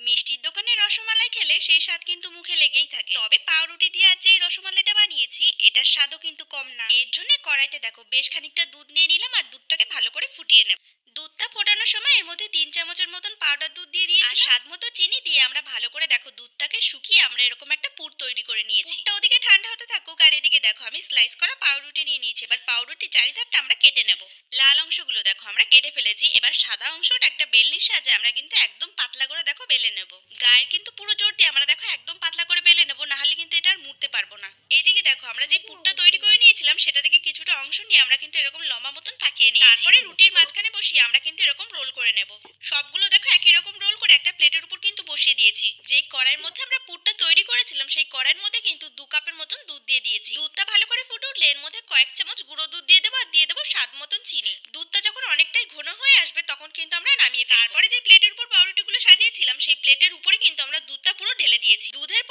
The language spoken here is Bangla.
মিষ্টির দোকানে রসমালাই খেলে সেই স্বাদ কিন্তু মুখে লেগেই থাকে, তবে পাউরুটি দিয়ে আজ যে এই রসমালাইটা বানিয়েছি এটার স্বাদও কিন্তু কম না। এর জন্য কড়াইতে দেখো বেশ খানিকটা দুধ নিয়ে নিলাম আর দুধটাকে ভালো করে ফুটিয়ে নেব। দুধটা ফোটানোর সময় এর মধ্যে 3 চামচের মতন পাউডার দুধ দিয়ে দিয়েছি আর স্বাদ মতো চিনি দিয়ে আমরা ভালো করে দেখো দুধটাকে শুকিয়ে আমরা এরকম একটা পুর তৈরি করে নিয়েছি। পুরটা ওদিকে ঠান্ডা হতে থাকুক আর এদিকে দেখো আমি স্লাইস করা পাউরুটি নিয়ে নিয়েছি। এবার পাউরুটির চারিধারটা আমরা কেটে নেব। লাল অংশগুলো দেখো আমরা কেটে ফেলেছি। এবার সাদা অংশটা একটা বেলনির সাহায্যে আমরা কিন্তু একদম পাতলা করে দেখো বেলে নেব। গায়ের কিন্তু পুরো জোর দিয়ে আমরা দেখো একদম পাতলা করে বেলে নেব, না হলে কিন্তু এটা আর মুড়তে পারবো না। এদিকে দেখো আমরা যে পুরটা তৈরি করে নিয়েছিলাম সেটা থেকে কিছুটা অংশ নিয়ে আমরা কিন্তু এরকম লম্বা মতন পাকিয়ে নিয়েছি। তারপরে রুটির মাঝখানে বসিয়ে আমরা কিন্তু এরকম রোল করে নেব। সবগুলো দেখো একই রকম রোল করে একটা প্লেটের উপর কিন্তু বসিয়ে দিয়েছি। যে কড়াইয়ের মধ্যে আমরা পুরটা তৈরি করেছিলাম সেই কড়াইয়ের মধ্যে কিন্তু 2 কাপের মতন দুধ দিয়ে দিয়েছি। দুধটা ভালো করে ফুটে উঠলে এর মধ্যে কয়েক চামচ গুঁড়ো দুধ দিয়ে দেবো আর দিয়ে দেবো স্বাদ মতন চিনি। দুধটা যখন অনেকটাই ঘন হয়ে আসবে তখন কিন্তু আমরা নামিয়ে ফেলবো। তারপরে যে প্লেটের উপর পাউরুটিগুলো সাজিয়েছিলাম সেই প্লেটের উপরে কিন্তু আমরা দুধটা পুরো ঢেলে দিয়েছি। দুধের